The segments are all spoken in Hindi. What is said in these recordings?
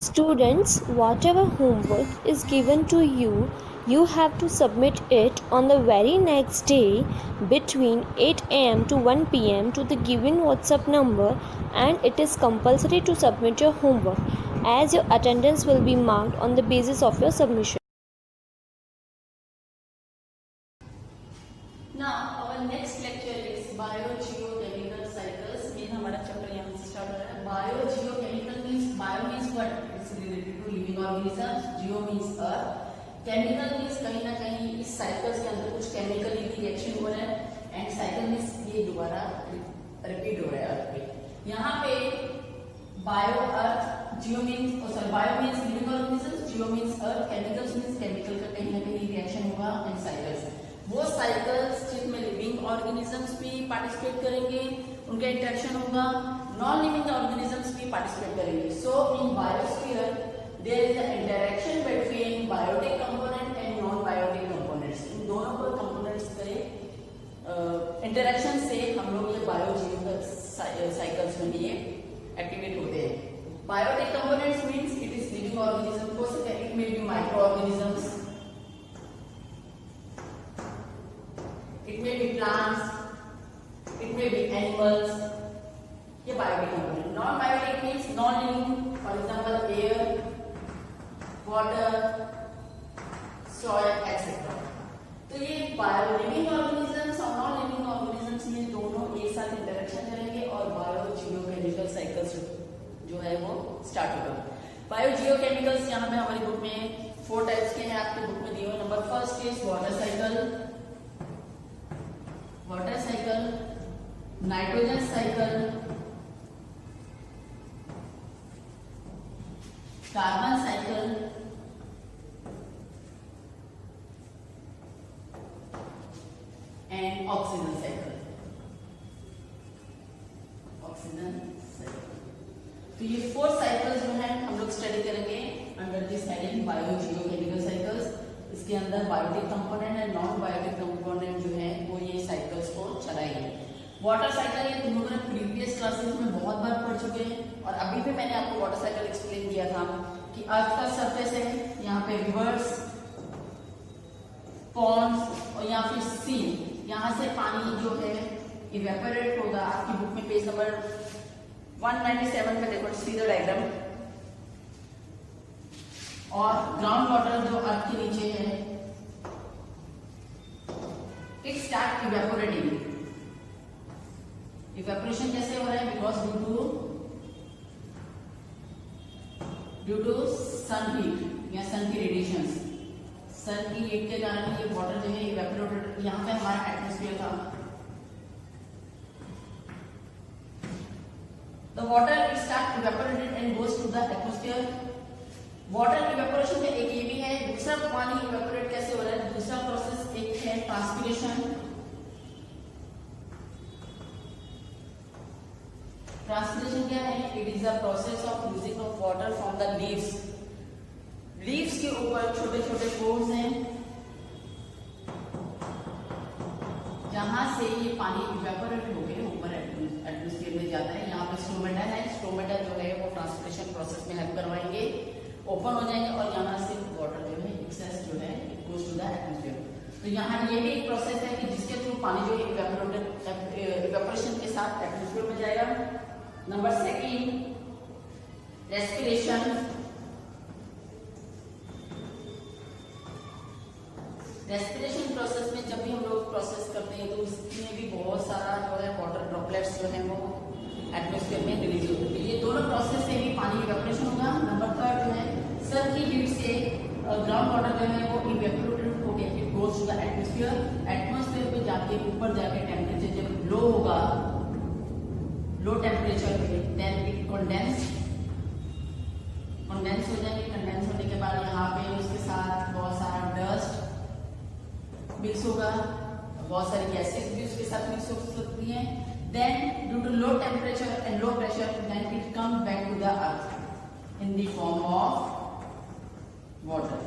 Students, whatever homework is given to you, you have to submit it on the very next day between 8 am to 1 pm to the given WhatsApp number, and it is compulsory to submit your homework as your attendance will be marked on the basis of your submission. Now our next lecture is biogeochemical cycles. ये हमारा चैप्टर यहाँ से स्टार्ट हो रहा है. Biogeochemical means bio means what? It's related to living organisms. Geo means earth. Chemical means कहीं ना कहीं इस साइकिल्स के अंदर कुछ केमिकली रिएक्शन हो रहा है, एंड साइकिल मीन्स ये दोबारा रिपीट हो रहा है अर्थ पे. यहाँ पे bio earth, geo means bio means living organisms, geo means earth, chemicals means chemical का कहीं ना कहीं रिएक्शन होगा, एंड साइकिल्स वो साइकिल्स जिनमें लिविंग ऑर्गेनिजम्स भी पार्टिसिपेट करेंगे, उनका इंटरेक्शन होगा, नॉन लिविंग ऑर्गेनिजम्स भी पार्टिसिपेट करेंगे. So in biosphere there is a interaction between biotic component and non biotic components. इन दोनों को कंपोनेंट्स के इंटरेक्शन से हम लोग ये बायोजियो साइकिल्स में ये एक्टिवेट होते हैं. Biotic components means it is living organism, हो सकता है it may be micro organisms, it may be plants, it may be animals. ये biotic component. Non-biotic means non-living, for example air, water, soil, etc. तो ये living organisms और non-living organisms में दोनों एक साथ इंटरेक्शन करेंगे और बायोजियोकेमिकल साइकिल्स जो है वो स्टार्ट होगा. बायोजियोकेमिकल्स यहाँ पे हमारी बुक में 4 टाइप्स के हैं, आपके बुक में दिए हुए. Number first is water cycle, water cycle, nitrogen cycle, carbon cycle, and oxygen cycle. Oxygen cycle. तो ये 4 साइकिल्स जो है हम लोग स्टडी करेंगे under this heading biogeochemical cycles. इसके अंदर biotic component and non biotic component जो है वो ये साइकिल्स को चलाएंगे. वाटर साइकिल ये तुम लोगों ने प्रीवियस क्लासेस में बहुत बार पढ़ चुके हैं, और अभी भी मैंने आपको वाटर साइकिल एक्सप्लेन किया था कि अर्थ का सरफेस है, यहाँ पे रिवर्स, पॉन्ड्स और यहाँ फिर सी, यहाँ से पानी जो है इवेपोरेट होगा. आपकी बुक में पेज नंबर 197 पे देखो, सी द डायग्राम. और ग्राउंड वाटर जो अर्थ के नीचे है, इट स्टार्ट इवेपोरेटिंग. इवेपोरेशन कैसे हो रहा है? Because due to sun heat या सन की रेडिएशन. सन की हीट के कारण ये वाटर जो है इवेपोरेटेड. यहाँ पे हमारा एटमॉस्फेयर था. The water it start evaporated and goes to the atmosphere. Water evaporation में एक ये भी है. दूसरा पानी इवेपोरेट कैसे हो रहा है? दूसरा प्रोसेस एक है ट्रांसपिरेशन. ट्रांसपिरेशन क्या है? It is a process of losing of water from the leaves. Leaves के ऊपर छोटे छोटे पोर्स हैं जहां से ये पानी इवेपोरेट होकर ऊपर एटमॉस्फेयर में जाता है. यहाँ पे स्ट्रोमेटा है. स्ट्रोमेटा जो है वो ट्रांसपिरेशन प्रोसेस में हेल्प करवाएंगे, ओपन हो जाएंगे, और यहाँ से वाटर जो है एक्सेस जो है it goes to the atmosphere. तो यहाँ ये भी एक प्रोसेस है कि जिसके थ्रू पानी जो है इवेपोरेशन के साथ एटमॉस्फेयर में जाएगा. Number second, respiration. Respiration process में जब भी हम लोग प्रोसेस करते हैं तो उसमें भी बहुत सारा जो है वाटर ड्रॉपलेट्स जो है वो एटमॉस्फेयर में रिलीज होते हैं. ये दोनों प्रोसेस से भी पानी इवेपोरेशन होगा. नंबर थर्ड जो है सन की हीट से ग्राउंड वाटर जो है वो इवेपोरेटेड होके it goes to the atmosphere. Atmosphere पे जाके ऊपर जाके टेम्परेचर जब लो होगा, लो टेम्परेचर पे, देन इट कंडेंस हो जाएंगे. कंडेंस होने के बाद यहाँ पे उसके साथ बहुत सारा डस्ट मिक्स होगा, बहुत सारी गैसेस भी उसके साथ मिक्स हो सकती हैं. Then due to low temperature and low pressure, then it comes back to the earth in the form of water.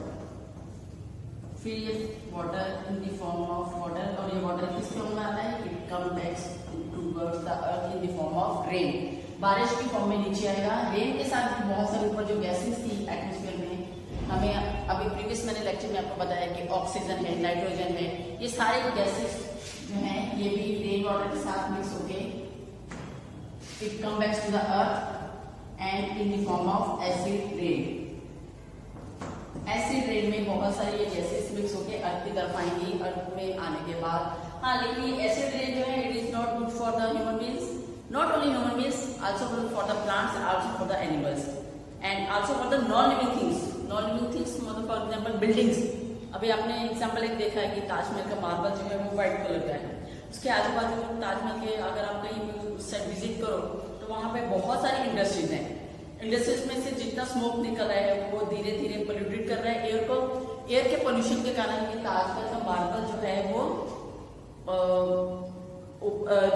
फिर ये water in the form of water, और ये water किस फॉर्म में आता है? It comes back towards the earth in the form of rain. बारिश की फॉर्म में नीचे आएगा। रेन के साथ भी बहुत सारे ऊपर जो गैसेस थी एटमॉस्फेयर में, हमें अभी प्रीवियस मैंने लेक्चर में आपको बताया कि ऑक्सीजन है, नाइट्रोजन है, ये सारे गैसेस जो हैं ये भी रेन वाटर के साथ मिक्स होके it come back to the earth and in the form of acid rain. Acid rain में बहुत सारी ये गैसेस मिक्स होके अर्थ की तरफ आएंगी। अर्थ में आने के बाद लेकिन ये एसिड रेन जो है it is not good for the human beings, not only human beings, also good for the plants, also for the animals and also for the non living things. Non living things मतलब फॉर एग्जांपल बिल्डिंग्स। अभी आपने एग्जांपल एक देखा है कि ताजमहल का मार्बल जो है वो व्हाइट कलर का है, उसके आजू बाजू ताजमहल के अगर आप कहीं उस साइड विजिट करो तो वहां पे बहुत सारी इंडस्ट्रीज हैं। इंडस्ट्रीज में से जितना स्मोक निकल रहा है वो धीरे धीरे पोल्यूटेड कर रहा है एयर को। एयर के पोल्यूशन के कारण ये ताजमहल का मार्बल जो है वो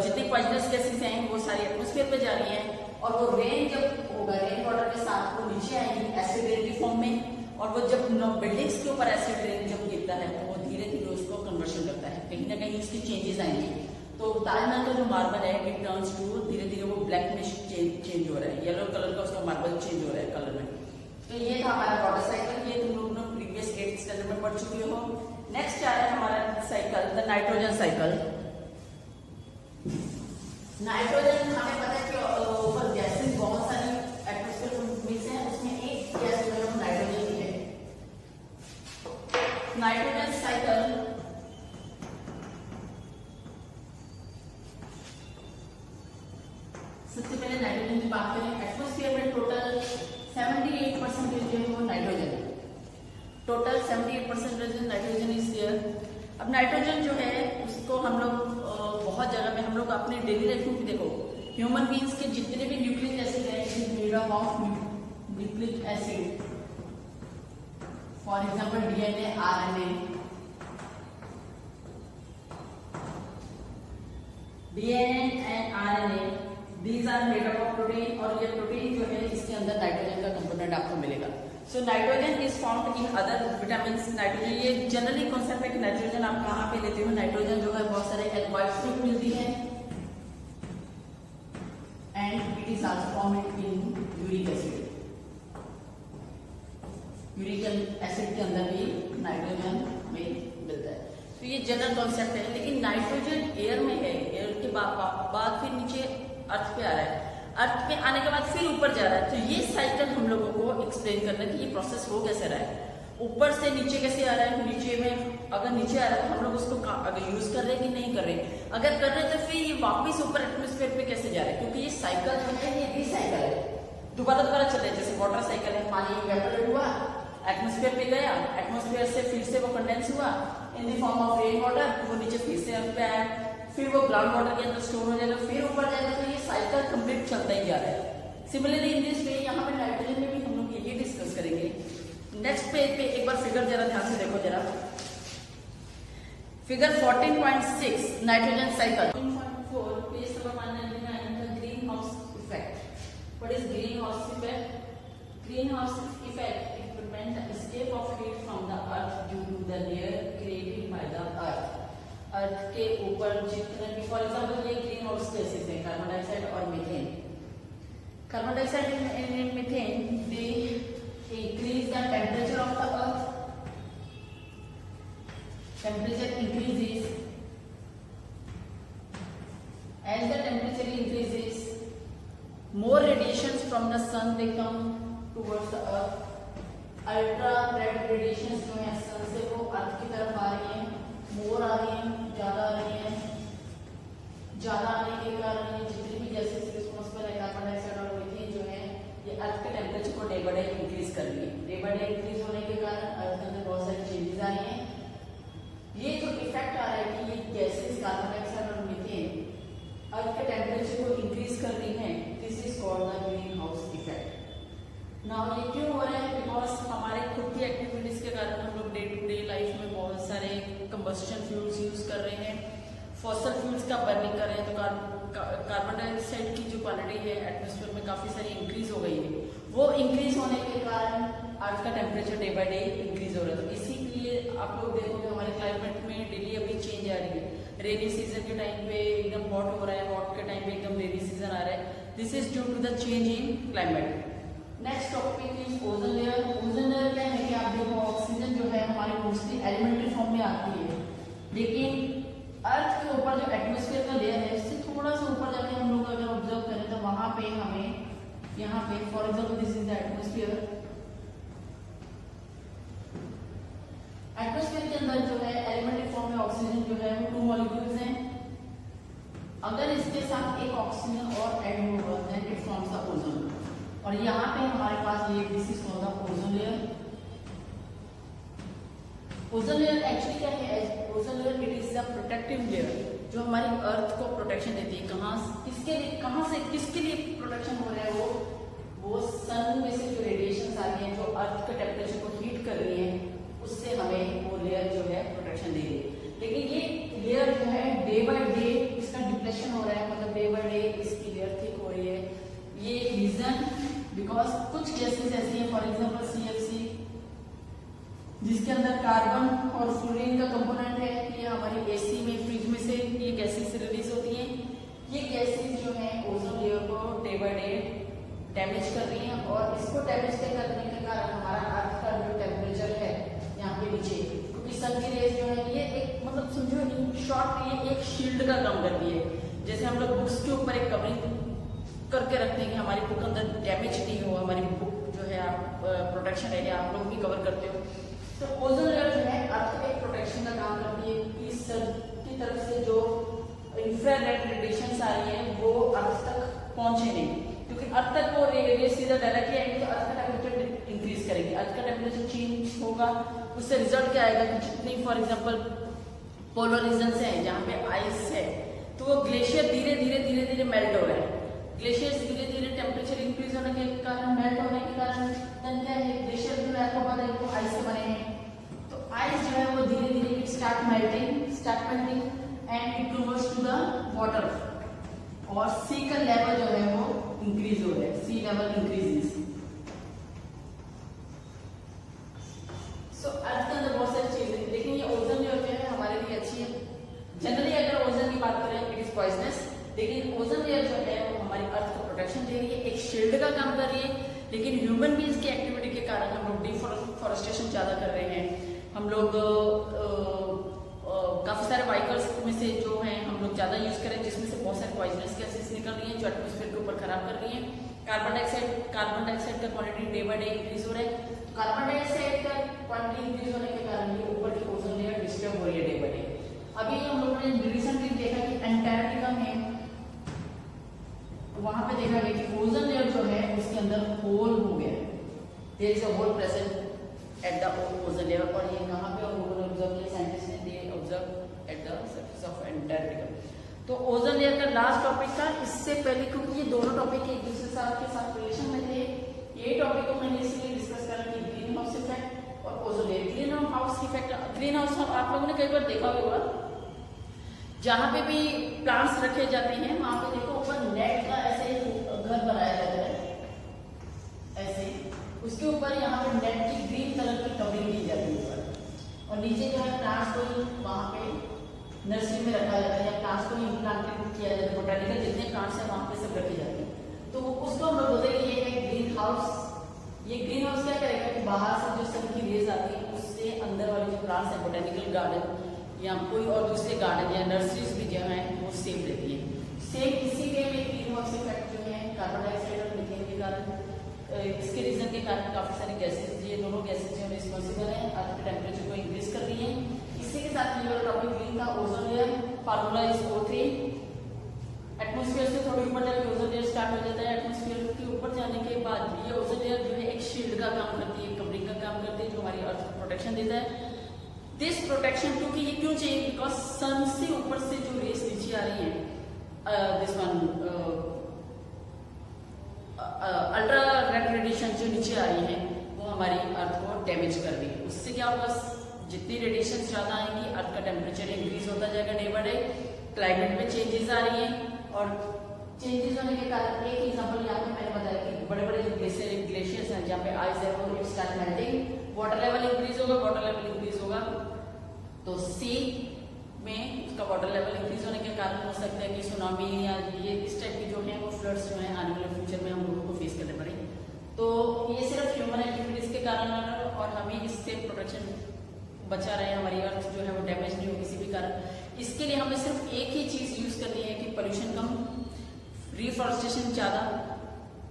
जितनी पॉइजनस गैसेस हैं वो सारी एटमॉस्फेयर पे जा रही हैं और वो रेन जब होगा रेन वाटर के साथ वो नीचे आएंगी एसिड रेन की फॉर्म में और वो जब बिल्डिंग्स के ऊपर एसिड रेन जब गिरता है तो वो धीरे धीरे उसको कन्वर्शन करता है, कहीं ना कहीं उसकी चेंजेस आएंगी। तो ताजमहल का जो मार्बल है इट टर्न्स टू धीरे धीरे वो ब्लैक में चेंज हो रहा है, येलो कलर का उसका मार्बल चेंज हो रहा है कलर में। तो ये था हमारा वाटर साइकिल, ये तुम लोग प्रीवियस 8th स्टैंडर्ड में पढ़ चुके हो। नेक्स्ट आ रहा है हमारा cycle the nitrogen cycle. Nitrogen हमें पता है कि ऊपर गैसेस बहुत सारी एटमॉस्फेयर में मिक्स है, उसमें एक गैस जो है नाइट्रोजन की है। नाइट्रोजन साइकिल सबसे पहले नाइट्रोजन की बात करें। एटमॉस्फेयर में टोटल 78% जो है वो नाइट्रोजन है, टोटल 78% नाइट्रोजन इज देयर। अब नाइट्रोजन जो है उसको हम लोग बहुत जगह में हम लोग अपने डेली लाइफ में भी देखो, ह्यूमन बीइंग्स के जितने भी न्यूक्लिक एसिड है it is made up of nucleic acid. For example DNA, RNA, DNA and RNA these are made up of protein और ये प्रोटीन जो है इसके अंदर नाइट्रोजन का कंपोनेंट आपको मिलेगा। So nitrogen is found in other vitamins. Nitrogen ये जनरली कॉन्सेप्ट है कि नाइट्रोजन आप कहाँ पे लेते हो। नाइट्रोजन जो है बहुत सारे एल्कलॉइड्स में मिलती है and it is also found in uric acid. Uric acid के अंदर भी नाइट्रोजन में मिलता है। तो ये जनरल कॉन्सेप्ट है, लेकिन नाइट्रोजन एयर में है, एयर के बाद फिर नीचे अर्थ पे आ रहा है, अर्थ पे आने के बाद फिर ऊपर जा रहा है। तो ये साइकिल हम लोगों को एक्सप्लेन करना है कि ये प्रोसेस हो कैसे रहा है, ऊपर से नीचे कैसे आ रहा है। नीचे में अगर नीचे आ रहा है तो हम लोग उसको अगर यूज कर रहे हैं कि नहीं कर रहे, अगर कर रहे हैं तो फिर ये वापस ऊपर एटमॉस्फेयर पे कैसे जा रहा है, क्योंकि ये साइकिल जो है ये रिसाइकिल है, दोबारा दोबारा चल रहा है। जैसे वाटर साइकिल है, पानी इवेपोरेट हुआ, एटमॉस्फेयर पे गया, एटमॉस्फेयर से फिर से वो कंडेंस हुआ इन the form of rain water, वो नीचे फिर से अर्थ पे आया, फिर वो ग्राउंड वाटर के अंदर स्टोर हो जाएगा, फिर ऊपर जाएगा। तो ये साइकिल कंप्लीट चलता ही जा रहा है। सिमिलरली इन दिस वे यहाँ पे नाइट्रोजन में भी हम लोग यही डिस्कस करेंगे। नेक्स्ट पेज पे एक बार फिगर जरा ध्यान से देखो जरा, figure 14.6 nitrogen cycle. 14.4 page number 199 the green house effect. What is green house effect? Green house effect it prevent the escape of heat from the earth due to the layer created by the earth। अर्थ के ऊपर जितने भी, फॉर एग्जाम्पल ये ग्रीन हाउस गैसेस है, कार्बन डाइऑक्साइड और methane. Carbon dioxide and methane they increase the temperature of the earth. Temperature increases, as the temperature increases more radiations from the sun they come towards the earth। Ultra red radiations जो है सन से वो अर्थ की तरफ आ रही हैं, मोर आ रही हैं, ज्यादा आ रही हैं। ज्यादा आने के कारण ये जितनी भी गैसेस एटमॉस्फेयर है, कार्बन डाइऑक्साइड और मीथेन जो है ये अर्थ के टेम्परेचर को डे बाय डे इंक्रीज कर रही है। डे बाय डे इंक्रीज होने के कारण अर्थ के अंदर बहुत सारी चेंजेस आ रही हैं। ये जो इफेक्ट आ रहा है कि ये गैसेस कार्बन डाइऑक्साइड और मीथेन अर्थ के टेम्परेचर को इंक्रीज कर रही हैं, this is called the green house effect. Now ये क्यों हो रहा है? बिकॉज हमारे खुद की एक्टिविटीज के कारण हम लोग डे टू डे लाइफ में बहुत सारे कंबस्शन फ्यूल्स यूज कर रहे हैं, फॉसल फ्यूल्स का बर्निंग कर रहे हैं। तो कार्बन डाइऑक्साइड की जो क्वालिटी है एटमॉस्फेयर में काफी सारी इंक्रीज हो गई है। वो इंक्रीज होने के कारण अर्थ का temperature day by day increase हो रहा है। तो इसीलिए आप लोग देखोगे हमारे क्लाइमेट में डेली अभी चेंज आ रही है। रेनी सीजन के टाइम पे एकदम हॉट हो रहा है, हॉट के टाइम पे एकदम रेनी सीजन आ रहा है। This is due to the change in climate. Next topic is ozone layer. Ozone layer क्या है कि आप देखो ऑक्सीजन जो है हमारी मोस्टली एलिमेंट्री फॉर्म में आती है, लेकिन अर्थ के ऊपर जो एटमॉस्फेयर का लेयर है इससे थोड़ा सा ऊपर जाके हम लोग अगर ऑब्जर्व करें तो वहां पे हमें यहाँ पे for example this is the atmosphere. Atmosphere के अंदर जो है एलिमेंट्री फॉर्म में ऑक्सीजन जो है वो 2 मॉलिक्यूल्स हैं। अगर इसके साथ एक ऑक्सीजन और ऐड होगा then it forms the ozone. और यहाँ पे हमारे पास ये this is called the ozone layer. Ozone layer actually क्या है? Ozone layer it is the protective layer जो हमारी अर्थ को प्रोटेक्शन देती है। कहाँ से किसके लिए प्रोटेक्शन हो रहा है? वो सन में से जो रेडिएशन आ रही है जो अर्थ के टेम्परेचर को हीट कर रही है उससे हमें वो लेयर जो है प्रोटेक्शन दे रही है। लेकिन ये लेयर जो है डे बाय डे इसका डिप्लेशन हो रहा है, मतलब डे बाय डे इसकी लेयर थिक हो रही है। ये रीजन बिकॉज कुछ गैसेस ऐसी हैं फॉर एग्जाम्पल CFC जिसके अंदर कार्बन और फ्लोरीन का कंपोनेंट है कि हमारी AC में फ्रिज में से ये गैसेस रिलीज होती हैं। ये गैसेस जो है ओजोन लेयर को डे बाय डे डैमेज कर रही हैं और इसको डैमेज करने के कारण हमारा अर्थ का जो टेम्परेचर है यहाँ पे नीचे, क्योंकि सन की रेज जो है ये एक मतलब समझो इन शॉर्ट ये एक शील्ड का काम करती है। जैसे हम लोग बुक्स के ऊपर एक कवरिंग करके रखते हैं कि हमारी बुक अंदर डैमेज नहीं हो, हमारी बुक जो है आप प्रोटेक्शन है आप लोग भी कवर करते हो। तो ओजोन लेयर जो है अर्थ के प्रोटेक्शन का काम करती है कि सन की तरफ से जो इंफ्रारेड रेडिएशन आ रही है वो अर्थ तक पहुंचे नहीं, क्योंकि अर्थ तक वो रेडिएशन सीधा डायरेक्टली आएंगे तो अर्थ का टेम्परेचर इंक्रीज करेगी। अर्थ का टेम्परेचर चेंज होगा, उससे रिजल्ट क्या आएगा कि जितनी फॉर एग्जाम्पल पोलर रीजन्स है जहाँ पे आइस है तो वो ग्लेशियर धीरे धीरे मेल्ट हो रहा है। ग्लेशियर्स धीरे धीरे टेम्परेचर इंक्रीज होने के कारण मेल्ट होने के कारण क्या है ग्लेशियर जो है आपको पता है वो आइस से बने हैं। तो आइस जो है वो धीरे धीरे it start melting and it towards to the water और सी का लेवल जो है वो इंक्रीज हो रहा है, सी लेवल इंक्रीजेस। सो अर्थ के अंदर बहुत सारी चीजें, लेकिन ये ओजोन लेयर जो है हमारे लिए अच्छी है। जनरली अगर ओजोन की बात करें इट इज पॉइजनस, लेकिन ओजोन लेयर जो है वो हमारी अर्थ को प्रोटेक्शन दे रही है, एक शील्ड का काम कर रही है। लेकिन ह्यूमन बीइंग्स की एक्टिविटी के कारण हम लोग डिफॉरेस्टेशन ज्यादा कर रहे हैं। हम लोग काफी सारे व्हीकल्स में से जो है हम लोग ज्यादा यूज करें जिसमें से बहुत सारे पॉइजनस गैसेस निकल रही हैं जो एटमॉस्फेयर के ऊपर खराब कर रही हैं। कार्बन डाइऑक्साइड का quantity day by day increase हो रहा है। कार्बन डाइऑक्साइड का क्वांटिटी इंक्रीज होने के कारण ये ऊपर की ओजोन लेयर डिस्टर्ब हो रही है डे बाय डे। अभी हम लोगों ने रिसेंटली देखा कि अंटार्कटिका में वहां पे देखा गया कि ओजोन लेयर जो है उसके अंदर होल हो गया, there is a hole present at the ozone layer. और ये कहां पे हम लोगों ने ऑब्जर्व किया, साइंटिस्ट ने they observe at the surface of Antarctica. तो ओजोन लेयर का लास्ट टॉपिक था। इससे पहले क्योंकि ये दोनों टॉपिक एक दूसरे के साथ रिलेशन में थे, ये टॉपिक को मैंने इसलिए डिस्कस करा कि ग्रीन हाउस इफेक्ट और ozone layer. Green house effect, green house आप लोगों ने कई बार देखा होगा जहां पे भी प्लांट्स रखे जाते हैं वहां पे देखो ऊपर नेट का ऐसे घर बनाया जाता है ऐसे, उसके ऊपर यहाँ पे नेट की ग्रीन कलर की कवरिंग की जाती है ऊपर, और नीचे जो है प्लांट्स को वहां पे नर्सरी में रखा जाता है या प्लांट्स को इम्प्लांटेड किया जाता है। बोटानिकल जितने प्लांट्स हैं वहां पे सब रखे जाते हैं। तो उसको हम लोग बोलते हैं कि ये है ग्रीन हाउस। ये ग्रीन हाउस क्या करेगा कि बाहर से जो सन की रेज आती है उससे अंदर वाले जो प्लांट्स हैं बोटानिकल गार्डन या कोई और दूसरे गार्डन या नर्सरीज भी जो है वो सेफ रहती है। सेम इसी वे में ग्रीन हाउस इफेक्ट जो है कार्बन डाइऑक्साइड और मीथेन के कारण इसके रीजन के कारण काफी सारे गैसेज, ये दोनों गैसेज जो रिस्पॉन्सिबल है अर्थ के टेम्परेचर को इंक्रीज कर रही है। इसी के साथ ये वाला टॉपिक ग्रीन का ozone layer formula is O3। Atmosphere से थोड़ी ऊपर जाके ओजोन लेयर स्टार्ट हो जाता है। एटमॉस्फेयर के ऊपर जाने के बाद ये ओजोन लेयर जो है एक शील्ड का काम करती है, कवरिंग का काम करती है जो हमारी अर्थ को प्रोटेक्शन देता है। दिस प्रोटेक्शन क्योंकि ये क्यों चाहिए, बिकॉज सन से ऊपर से जो रेस नीचे आ रही है this one ultra red radiation जो नीचे आ रही है वो हमारी अर्थ को डैमेज कर रही है। उससे क्या होगा, जितनी रेडिएशन ज्यादा आएंगी अर्थ का टेम्परेचर इंक्रीज होता जाएगा डे बाय डे, क्लाइमेट में चेंजेस आ रही हैं और चेंजेस होने के कारण एक एग्जांपल यहाँ पे मैंने बताया कि बड़े बड़े जो ग्लेशियर्स हैं जहाँ पे आइस है वो it start melting, water level increase होगा, वाटर लेवल इंक्रीज होगा तो सी में उसका वाटर लेवल इंक्रीज होने के कारण हो सकता है कि सुनामी या ये इस टाइप की जो है वो फ्लड्स जो है आने वाले फ्यूचर में हम लोगों को फेस करने पड़े। तो ये सिर्फ ह्यूमन एक्टिविटीज के कारण और हमें इससे प्रोटेक्शन बचा रहे, हमारी अर्थ जो है वो डैमेज नहीं हो किसी भी कारण। इसके लिए हमें सिर्फ एक ही चीज यूज करनी है कि पोल्यूशन कम, रिफॉरेस्टेशन ज्यादा,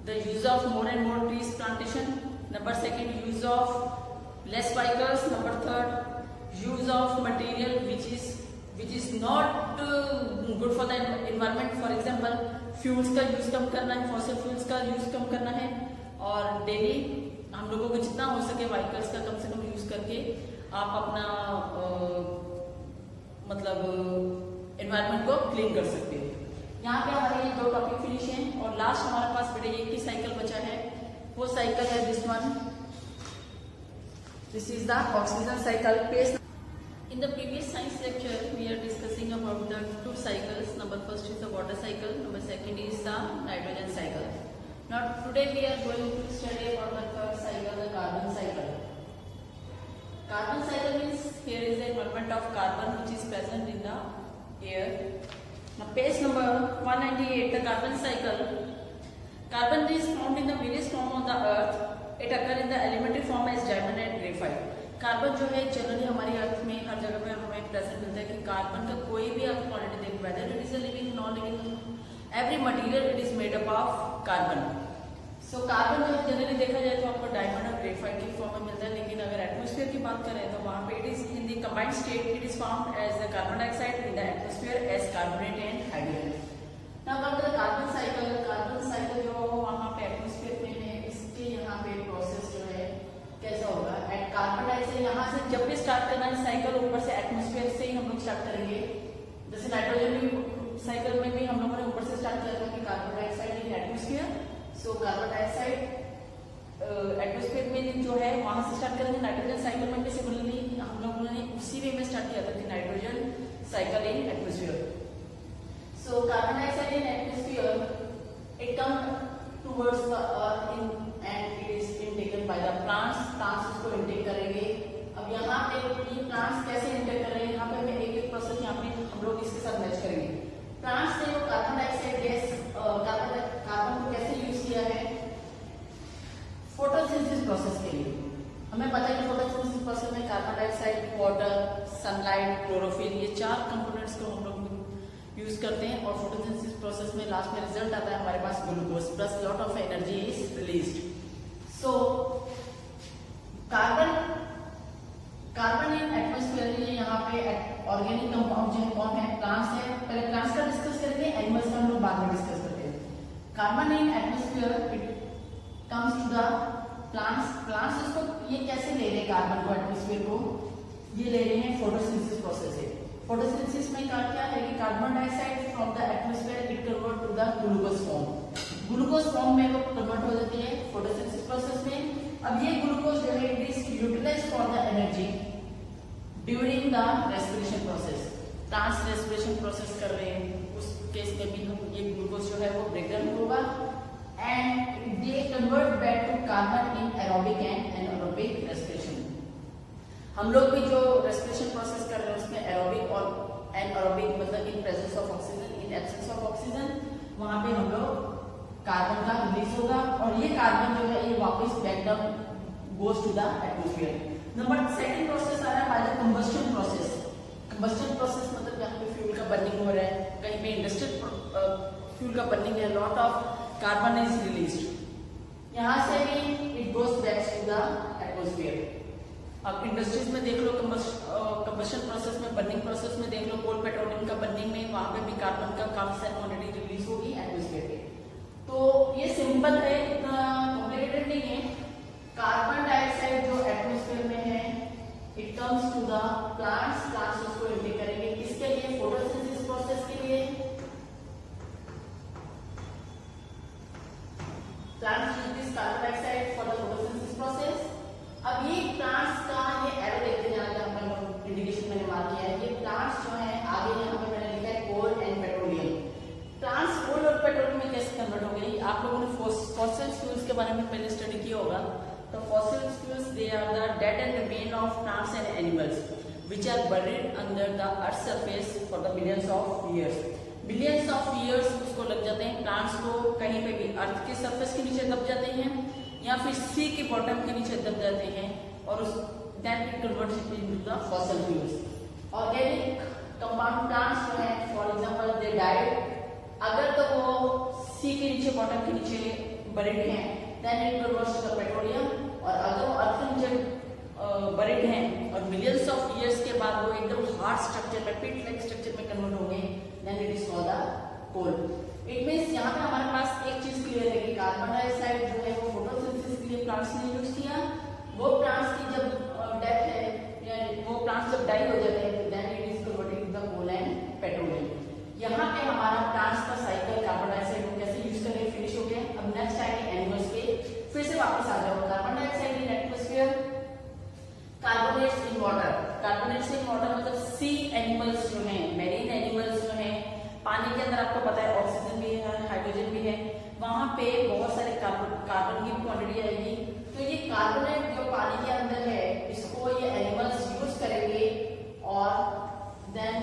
the use of more and more trees plantation, number second use of less vehicles, number third use of material which is not good for the environment, for example fuels का यूज कम करना है, फॉसिल फ्यूल्स का यूज कम करना है, और डेली हम लोगों को जितना हो सके व्हीकल्स का कम से कम यूज करके आप अपना मतलब एनवायरनमेंट को क्लीन कर सकते हो। यहाँ पे हमारे ये 2 टॉपिक फिनिश हैं और लास्ट हमारे पास बेटे एक ही साइकिल बचा है, वो साइकिल है this one, this is the oxygen cycle page. In the previous science lecture, we are discussing about the 2 cycles. Number first is the water cycle. Number second is the nitrogen cycle. Now today we are going to study about the 3rd cycle, the carbon cycle. Carbon cycle means here is the involvement of carbon which is present in the air. Now page number 198, the carbon cycle. Carbon is found in the various form on the earth. It occurs in the elementary form as diamond and graphite. Carbon जो है जनरली हमारी अर्थ में हर जगह पे हमें प्रेजेंट मिलता है कि कार्बन का कोई भी आप क्वालिटी देख, whether it is a living non living, every material it is made up of carbon. So carbon जो जनरली देखा जाए तो आपको डायमंड और ग्रेफाइट की फॉर्म में मिलता है, लेकिन अगर एटमोस्फेयर की बात करें तो वहाँ पे it is in the combined state, it is found as the carbon dioxide in the atmosphere as carbonate and hydrogen. Now come to the carbon cycle. Carbon cycle जो वहाँ पे एटमोस्फेयर में है, इसके यहाँ पे प्रोसेस जो है कैसा होगा, एट कार्बन डाइऑक्साइड यहाँ से जब भी स्टार्ट करना है साइकिल ऊपर से एटमोस्फेयर से ही हम लोग स्टार्ट करेंगे। जैसे नाइट्रोजन भी साइकिल में भी हम लोगों ने ऊपर से स्टार्ट किया था कि carbon dioxide in atmosphere, so carbon dioxide atmosphere में जो है वहां से स्टार्ट करेंगे। नाइट्रोजन साइकिल में भी सिमिलरली हम लोगों ने उसी वे में स्टार्ट किया था कि nitrogen cycle in atmosphere. So carbon dioxide in atmosphere it come towards the earth in and it is taken by the plants. Plants इसको इंटेक करेंगे। अब यहाँ पे ये प्लांट्स कैसे इंटेक करेंगे, यहाँ पे हमें एक प्रोसेस यहाँ पे हम लोग इसके साथ मैच करेंगे। प्लांट्स ने वो कार्बन डाइऑक्साइड गैस कार्बन को कैसे यूज किया है, फोटोसिंथेसिस प्रोसेस के लिए। हमें पता है कि फोटोसिंथेसिस प्रोसेस में carbon dioxide, water, sunlight, chlorophyll, ये 4 कंपोनेंट्स को हम लोग यूज करते हैं और फोटोसिंथेसिस प्रोसेस में लास्ट में रिजल्ट आता है हमारे पास glucose plus lot of energy is released. So carbon in atmosphere, ये यहाँ पे ऑर्गेनिक कंपाउंड जो है कौन है, प्लांट्स है। पहले प्लांट्स का डिस्कस करेंगे, एनिमल्स का हम लोग बाद में डिस्कस करते हैं। Carbon in atmosphere it comes to the plants. Plants इसको ये कैसे ले रहे हैं कार्बन को, एटमोस्फेयर को, ये ले रहे हैं फोटोसिंथेसिस प्रोसेस से। फोटोसिंथेसिस में क्या है कि carbon dioxide from the atmosphere it convert to the glucose form. Glucose form में वो कन्वर्ट हो जाती है फोटोसिंथेसिस प्रोसेस में। अब ये ग्लूकोज जो है it is utilized for the energy during the respiration process. Plants respiration process कर रहे हैं, उस केस में भी हम ये ग्लूकोज जो है वो ब्रेकडाउन होगा and they convert back to carbon in aerobic and anaerobic respiration. हम लोग भी जो रेस्पिरेशन प्रोसेस कर रहे हैं उसमें एरोबिक और एनारोबिक मतलब in presence of oxygen, in absence of oxygen, वहां पे हम लोग कार्बन का रिलीज होगा और ये कार्बन जो है ये वापस back down goes to the atmosphere. Number second process आ रहा है by the combustion process. Combustion process मतलब यहाँ पे फ्यूल का बर्निंग हो रहा है, कहीं पे इंडस्ट्रियल फ्यूल का बर्निंग है, lot of carbon is released. यहाँ से भी it goes back to the atmosphere. अब इंडस्ट्रीज में देख लो, कंबस्शन प्रोसेस में, बर्निंग प्रोसेस में देख लो, कोल पेट्रोलियम का बर्निंग में वहां पे भी कार्बन का काफी सारी क्वांटिटी रिलीज होगी एटमोस्फेयर पे। तो ये सिंपल है, इतना कॉम्प्लिकेटेड नहीं है। कार्बन डाइऑक्साइड जो एटमोस्फेयर में है it comes to the plants, plants उसको इंटेक करेंगे। किसके लिए, फोटोसिंथेसिस प्रोसेस के लिए। Plants use this carbon dioxide for the photosynthesis process. अब ये प्लांट्स का ये एरो देखते हैं, यहाँ पर इंडिकेशन मैंने मार्क किया है। ये प्लांट्स जो है आगे यहाँ पे मैंने लिखा है कोल एंड पेट्रोलियम। प्लांट्स कोल और पेट्रोलियम में कैसे कन्वर्ट हो गई, आप लोगों ने फॉसिल फ्यूल्स के बारे में पहले स्टडी किया होगा। तो fossil fuels they are the dead and remain of plants and animals. which are buried under the earth surface for the millions of years. Billions of years उसको लग जाते हैं प्लांट्स को कहीं पे भी अर्थ के सरफेस के नीचे दब जाते हैं या फिर सी के बॉटम के नीचे दब जाते हैं और उस then it converts into the fossil fuels. Organic compound plants जो है फॉर एग्जांपल दे डाइड अगर तो वो सी के नीचे बॉटम के नीचे बरिड हैं then it converts to petroleum और अगर वो अर्थ के नीचे बरिड हैं और मिलियंस ऑफ ईयर्स के बाद वो एकदम हार्ड स्ट्रक्चर में पिट लाइक स्ट्रक्चर में कन्वर्ट होंगे then it is called the coal. It means यहाँ पे हमारे पास एक चीज क्लियर है कि कार्बन डाइऑक्साइड जो है वो फोटोसिंथेसिस के लिए प्लांट्स ने यूज किया. वो प्लांट्स की जब डेथ है या वो प्लांट्स जब डाई हो जाते हैं then it is converted to the coal and petroleum. यहाँ पे हमारा प्लांट्स का साइकिल कार्बन डाइऑक्साइड को कैसे यूज करेंगे फिनिश हो गया. अब नेक्स्ट आएंगे एनिमल्स पे. फिर से वापस आ जाओ. Carbon dioxide in atmosphere, carbonates in water. Carbonates in water मतलब सी एनिमल्स जो हैं मेरीन एनिमल्स जो हैं पानी के अंदर आपको पता है ऑक्सीजन भी है हाइड्रोजन भी है वहां पे बहुत सारे कार्बन की क्वांटिटी आएगी. तो ये कार्बोनेट जो पानी के अंदर है इसको ये एनिमल्स यूज करेंगे और देन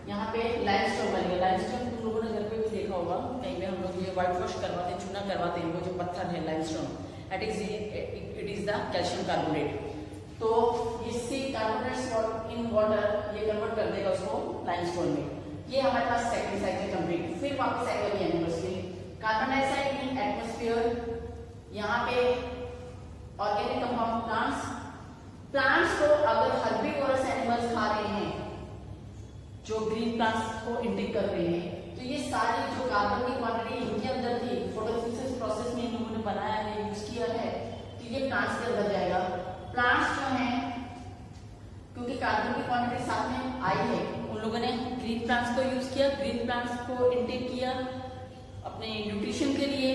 यहाँ पे लाइमस्टोन बनेगा. लाइमस्टोन तुम लोगों ने घर पे भी देखा होगा कहीं पे हम लोग ये व्हाइट वॉश करवाते हैं चूना करवाते हैं वो जो पत्थर है limestone it is the calcium carbonate. तो इससे कार्बोनेट्स इन वाटर ये कन्वर्ट कर देगा उसको लाइमस्टोन में. ये हमारे पास सेकंड साइकिल कंप्लीट. फिर वापस आएगा ये एनिमल्स के कार्बन डाइऑक्साइड इन एटमॉस्फेयर. यहाँ पे ऑर्गेनिक कंपाउंड प्लांट्स को अगर हर्बीवोरस एनिमल्स खा रहे हैं जो ग्रीन प्लांट्स को इंटेक कर रहे हैं तो ये सारी जो कार्बन की क्वांटिटी इनके अंदर थी फोटोसिंथेसिस प्रोसेस में इन लोगों ने बनाया है यूज किया है तो ये प्लांट्स के अंदर जाएगा. प्लांट्स जो हैं क्योंकि कार्बन की क्वांटिटी साथ में आई है उन लोगों ने ग्रीन प्लांट्स को यूज किया. ग्रीन प्लांट्स को इंटेक किया अपने न्यूट्रिशन के लिए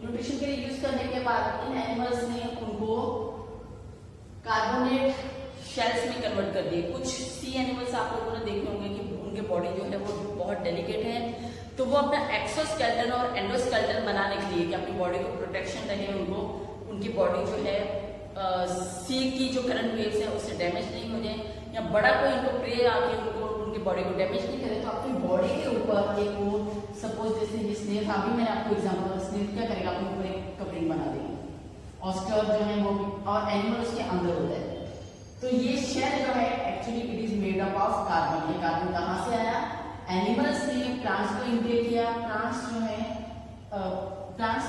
न्यूट्रिशन के लिए यूज करने के बाद इन एनिमल्स ने उनको कार्बोनेट शेल्स में कन्वर्ट कर दिए. कुछ सी एनिमल्स आप लोगों ने देखे होंगे कि उनके बॉडी जो है वो बहुत डेलिकेट है तो वो अपना एक्सोस्केलेटन और एंडोस्केलेटन बनाने के लिए कि अपनी बॉडी को प्रोटेक्शन रहे उनको उनकी बॉडी जो है सी की जो करंट वेव्स है उससे डैमेज नहीं हो जाए या बड़ा कोई इनको प्रे आके उनको उनकी बॉडी को डैमेज नहीं करे तो अपनी बॉडी के ऊपर एक वो सपोज जैसे ये स्नेल अभी मैंने आपको एग्जांपल स्नेल क्या करेगा अपने ऊपर एक कवरिंग बना देगा. ऑस्टर जो है वो और एनिमल उसके अंदर होता है. तो ये शेल जो है actually it is made up of carbon. ये कार्बन कहाँ से आया? एनिमल्स ने प्लांट्स को इंटेक किया. प्लांट्स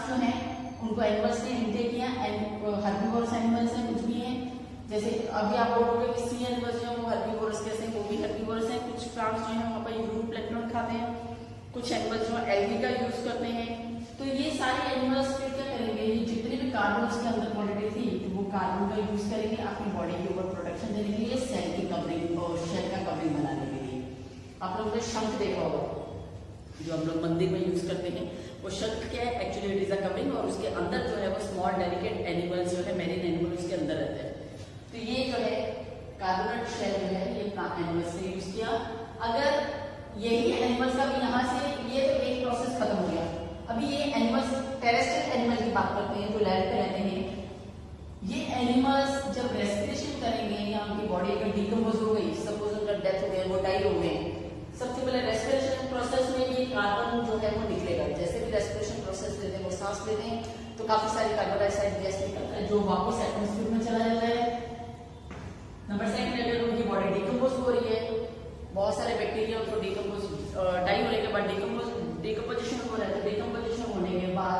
जो है उनको एनिमल्स ने इंटेक किया. हर्बीवोरस एनिमल्स हैं कुछ भी हैं जैसे अभी आप बोलोगे कि सी एनिमल्स जो है वो हर्बीवोरस कैसे वो भी हर्बीवोरस हैं. कुछ प्लांट्स जो है वहाँ पर यूरोप प्लैंक्टन खाते हैं. कुछ एनिमल्स जो एल्गी का यूज करते हैं. तो ये सारे एनिमल्स फिर क्या करेंगे ये जितने भी कार्बन उसके अंदर क्वांटिटी थी तो वो कार्बन का यूज करेंगे अपनी बॉडी के ऊपर प्रोटेक्शन देने के लिए सेल की कवरिंग और शेल का कवरिंग बनाने के लिए. आप लोगों ने शंख देखा होगा जो हम लोग मंदिर में यूज करते हैं वो शंख क्या है actually it is a covering और उसके अंदर जो है वो स्मॉल डेलिकेट एनिमल्स जो है मेरीन एनिमल उसके अंदर रहते हैं. तो ये जो है कार्बोनेट शेल जो है ये एनिमल्स से यूज किया. अगर यही एनिमल्स का भी यहाँ से ये तो एक प्रोसेस खत्म हो गया. अभी ये एनिमल्स टेरेस्ट्रियल एनिमल की बात करते हैं जो लैंड पे रहते हैं. ये एनिमल्स जब रेस्पिरेशन करेंगे या उनकी बॉडी अगर डिकम्पोज हो गई सपोज उनका डेथ हो गया वो डाई हो गए सबसे पहले रेस्पिरेशन प्रोसेस में भी कार्बन जो है वो निकलेगा. जैसे भी रेस्पिरेशन प्रोसेस लेते हैं वो सांस लेते हैं तो काफी सारी कार्बन डाइऑक्साइड गैस निकलता है जो वापस एटमॉस्फेयर में चला जाता है. नंबर सेकंड अगर उनकी बॉडी डिकम्पोज हो रही है बहुत सारे बैक्टीरिया उनको डिकम्पोज डाई होने के बाद डिकम्पोजिशन हो रहा है तो डिकम्पोजिशन होने के बाद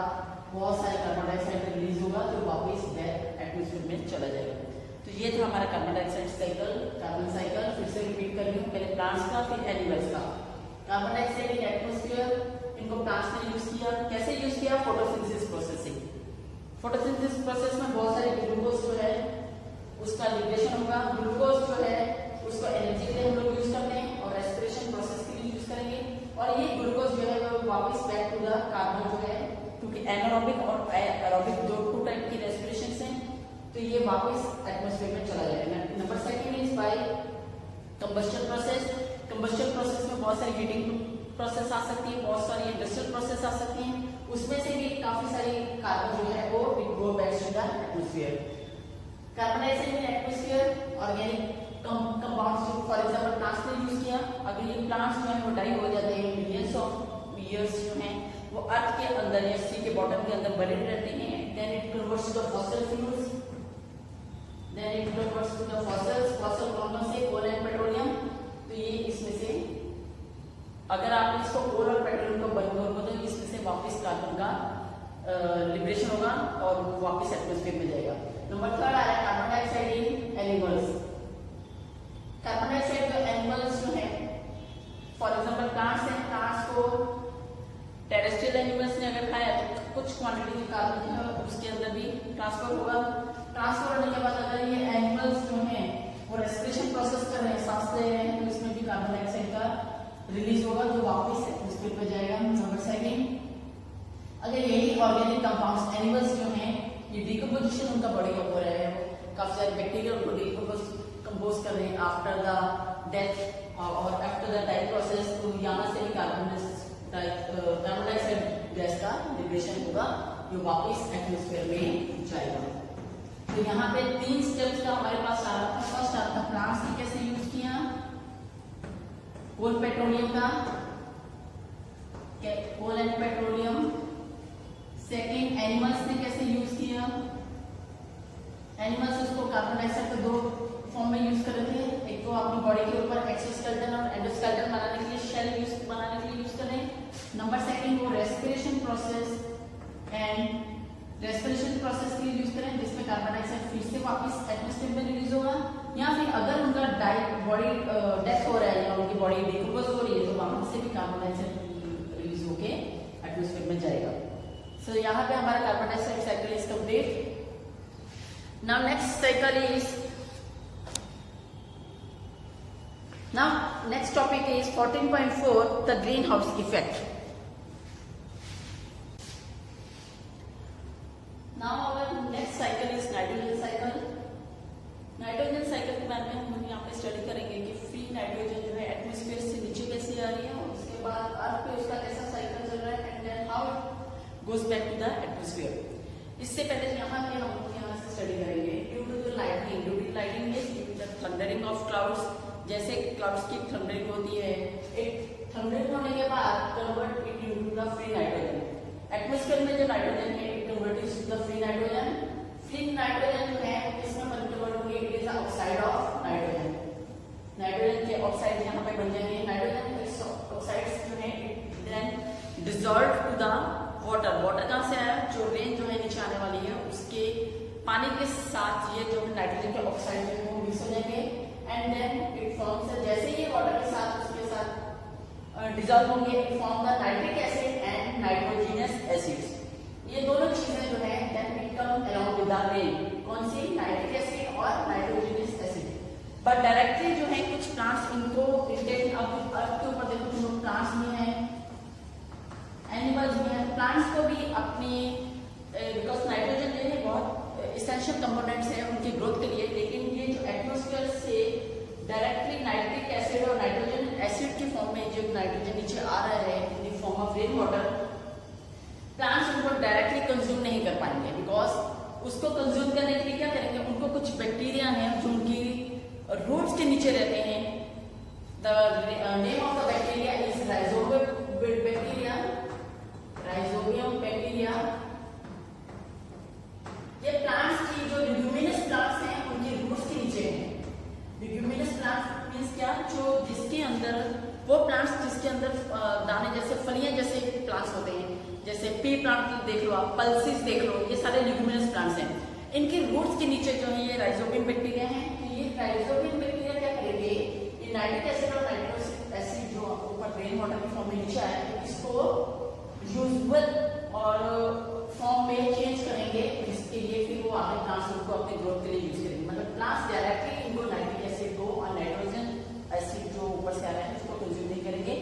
बहुत सारे कार्बन डाइऑक्साइड रिलीज होगा तो वापस एटमॉस्फेयर में चला जाएगा. तो ये था हमारा carbon dioxide cycle carbon cycle. फिर से रिपीट कर रही हूँ पहले प्लांट्स का फिर एनिमल्स का. कार्बन डाइऑक्साइड इन एटमॉस्फेयर इनको प्लांट्स ने यूज किया. कैसे यूज किया? Photosynthesis processing. फोटोसिंथेसिस प्रोसेस में बहुत सारे ग्लूकोज जो है उसका लिबरेशन होगा. ग्लूकोज जो है उसको एनर्जी के लिए हम लोग यूज करते हैं और रेस्पिरेशन प्रोसेस के लिए यूज करेंगे और ये ग्लूकोज जो है वो वापस बैक टू द कार्बन जो है क्योंकि एनारोबिक और एरोबिक दो टू टाइप की रेस्पिरेशन हैं तो ये वापस एटमॉस्फेयर में चला जाएगा. Number second is by combustion process. Combustion process में बहुत सारी हीटिंग प्रोसेस आ सकती है बहुत सारी इंडस्ट्रियल प्रोसेस आ सकती हैं. उसमें से भी काफी सारी कार्बन जो है वो it go back to the atmosphere. Carbon dioxide in atmosphere organic compounds जो फॉर एग्जांपल प्लांट्स ने यूज किया, अगर ये प्लांट्स जो है वो डाई हो जाते हैं, मिलियंस ऑफ ईयर्स जो हैं वो अर्थ के अंदर या सी के बॉटम के अंदर बने रहते हैं, then it converts to the fossil fuels, then it converts to the fossils, fossil कौन से कोल एंड पेट्रोलियम। तो ये इसमें से अगर आप इसको कोल और पेट्रोलियम को बंद करोगे तो इसमें से वापस कार्बन का लिबरेशन होगा और वो वापस एटमॉस्फेयर में जाएगा। नंबर थर्ड आ रहा है कार्बन डाइऑक्साइड इन एनिमल्स। कार्बन डाइऑक्साइड जो एनिमल्स जो है फॉर एग्जांपल प्लांट्स हैं, प्लांट्स को टेरेस्ट्रियल एनिमल्स ने अगर खाया तो कुछ क्वांटिटी जो कार्बन जो है उसके अंदर भी ट्रांसफर होगा। ट्रांसफर होने के बाद अगर ये एनिमल्स जो हैं वो रेस्पिरेशन प्रोसेस कर रहे हैं, सांस ले रहे हैं, तो इसमें भी कार्बन डाइऑक्साइड का रिलीज होगा जो वापस एटमॉस्फेयर पे जाएगा। नंबर सेकंड, अगर यही ऑर्गेनिक कंपाउंड्स एनिमल्स जो हैं ये डिकम्पोजिशन उनका बॉडी का हो रहा है, काफी सारे बैक्टीरिया उनको कंपोज कर रहे हैं आफ्टर द डेथ और आफ्टर द डाई प्रोसेस, तो यहाँ से ही कार्बन डाइऑक्साइड गैस का लिबरेशन होगा जो वापस एटमॉस्फेयर में जाएगा। तो यहाँ पे 3 स्टेप्स का हमारे पास आ रहा था। फर्स्ट आ रहा था प्लांट्स ने कैसे यूज किया, कोल पेट्रोलियम का, कोल एंड पेट्रोलियम। सेकेंड, एनिमल्स ने कैसे यूज किया, एनिमल्स उसको कार्बन डाइऑक्साइड को 2 फॉर्म में यूज कर रहे थे, एक तो अपनी बॉडी के ऊपर एक्सोस्केलेटन और एंडोस्केलेटन बनाने के लिए, शेल यूज बनाने के लिए यूज कर रहे हैं। नंबर सेकेंड, वो respiration process and respiration process के लिए यूज करें जिसमें कार्बन डाइऑक्साइड फिर से वापस एटमॉस्फेयर में रिलीज होगा, या फिर अगर उनका बॉडी डेथ हो रहा है या उनकी बॉडी डिकम्पोज हो रही है तो वहां से भी कार्बन डाइऑक्साइड रिलीज होके एटमॉस्फेयर में जाएगा। So यहाँ पे हमारा carbon dioxide cycle is complete. Now next cycle is next topic is 14.4 the green house effect. Now our next cycle is nitrogen cycle. Nitrogen cycle के बारे में हम यहाँ पे स्टडी करेंगे कि फ्री नाइट्रोजन जो है एटमॉस्फेयर से नीचे कैसे आ रही है और उसके बाद अर्थ पे उसका कैसा साइकिल चल रहा है and then how goes back to the atmosphere। इससे पहले यहाँ से स्टडी करेंगे due to the lightning is due to the thundering of clouds. जैसे क्लाउड्स की थंडरिंग होती है, एक थंडरिंग होने के बाद convert it into the free nitrogen. Atmosphere में जो नाइट्रोजन है it convert is to the free nitrogen. Free nitrogen जो है इसमें कन्वर्ट होंगे it is oxide of nitrogen. Nitrogen के ऑक्साइड यहाँ पे बन जाएंगे, नाइट्रोजन के ऑक्साइड्स जो है then dissolve to the water. Water कहाँ से आया, जो रेन जो है नीचे आने वाली है उसके पानी के साथ ये जो नाइट्रोजन के ऑक्साइड है वो मिक्स हो जाएंगे एंड देन इट फॉर्म्स, जैसे ये वाटर के साथ उसके साथ डिसॉल्व होंगे it form the nitric acid and nitrogenous acids. ये दोनों चीजें जो है then it come along with the rain. कौन सी, नाइट्रिक एसिड और नाइट्रोजिनस एसिड। बट डायरेक्टली जो है कुछ प्लांट्स इनको अब अर्थ के ऊपर देखो तुम लोग, प्लांट्स में है, एनिमल्स में है, प्लांट्स को भी अपनी बिकॉज नाइट्रोजन जो है बहुत इसेंशियल कंपोनेंट्स है उनकी ग्रोथ के लिए, लेकिन ये जो एटमॉस्फेयर से डायरेक्टली नाइट्रिक एसिड और नाइट्रोजन एसिड के फॉर्म में जो नाइट्रोजन नीचे आ रहा है इन the form of rain water, plants उनको डायरेक्टली कंज्यूम नहीं कर पाएंगे। बिकॉज उसको कंज्यूम करने के लिए क्या करेंगे, उनको कुछ बैक्टीरिया हैं जो उनकी रूट्स के नीचे रहते हैं। The name of the bacteria is rhizobium bacteria. Rhizobium bacteria ये प्लांट्स की जो ल्यूमिनस प्लांट्स हैं उनके रूट्स के नीचे हैं। ल्यूमिनस प्लांट्स मींस क्या, जो जिसके अंदर वो प्लांट्स जिसके अंदर दाने जैसे फलियां जैसे प्लांट्स होते हैं, जैसे पी प्लांट देख लो आप, पल्सिस देख लो, ये सारे ल्यूमिनस प्लांट्स हैं। इनके रूट्स के नीचे जो है ये राइजोबियम बैक्टीरिया है। तो ये राइजोबियम बैक्टीरिया क्या करेंगे, ये नाइट्रिक एसिड और नाइट्रोजिक एसिड जो ऊपर रेन वाटर के फॉर्म में नीचे आया है इसको यूजुअल और फॉर्म में चेंज करेंगे, जिसके लिए फिर वो आगे प्लांट्स उनको अपने ग्रोथ के लिए यूज करेंगे। मतलब प्लांट्स डायरेक्टली इनको नाइट्रिक एसिड को और नाइट्रोजन एसिड जो ऊपर से आ रहा है उसको कंज्यूम नहीं करेंगे।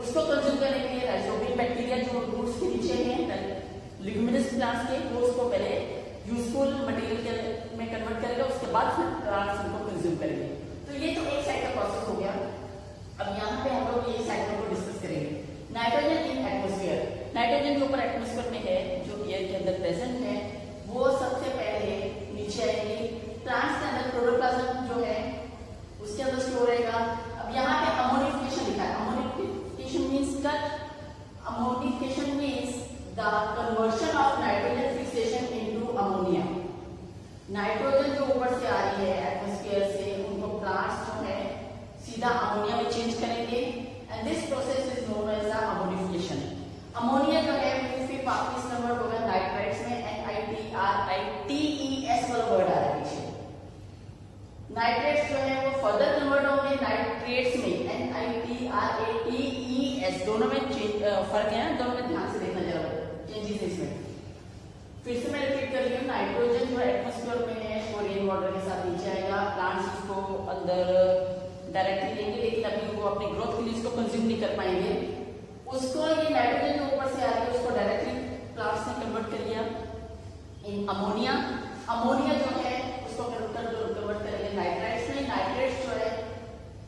उसको कंज्यूम करने के लिए राइजोबियम बैक्टीरिया जो रूट्स के नीचे हैं लिग्यूमिनस प्लांट्स के, वो उसको पहले यूजफुल मटेरियल में कन्वर्ट करेगा, उसके बाद फिर प्लांट्स उनको कंज्यूम करेंगे। तो ये तो एक साइड का प्रोसेस हो गया। अब यहाँ पे हम लोग ये साइकिल को डिस्कस करेंगे। नाइट्रोजन इन एटमॉस्फेयर, नाइट्रोजन जो ऊपर एटमॉस्फेयर में है जो एयर के अंदर प्रेजेंट है वो सबसे पहले नीचे आएंगे। प्लांट्स के अंदर प्रोटोप्लाज्म जो है नाइट्रोजन जो ऊपर से आ रही है एटमॉस्फेयर से, उनको प्लांट्स जो है सीधा अमोनिया में चेंज करेंगे and this process is known as the ammonification. Ammonia जो है वो फिर वापस कन्वर्ट होगा नाइट्राइट्स में, NITRITES वाला वर्ड आ रहा है पीछे। नाइट्रेट्स जो है वो फर्दर कन्वर्ट होंगे नाइट्रेट्स में, NITRATES। दोनों में फर्क है, दोनों में ध्यान से देखना जरा चेंजेस इसमें। फिर से मैं रिपीट कर रही हूँ, नाइट्रोजन जो एटमॉस्फेयर में है वो रेन वाटर के साथ नीचे आएगा, प्लांट्स इसको अंदर डायरेक्टली लेंगे, लेकिन अभी वो अपनी ग्रोथ के लिए इसको कंज्यूम नहीं कर पाएंगे। उसको ये नाइट्रोजन जो ऊपर से आ रही है उसको डायरेक्टली प्लांट्स ने कन्वर्ट कर लिया इन अमोनिया। अमोनिया जो है उसको कन्वर्ट करेंगे नाइट्राइट्स में, नाइट्रेट्स जो है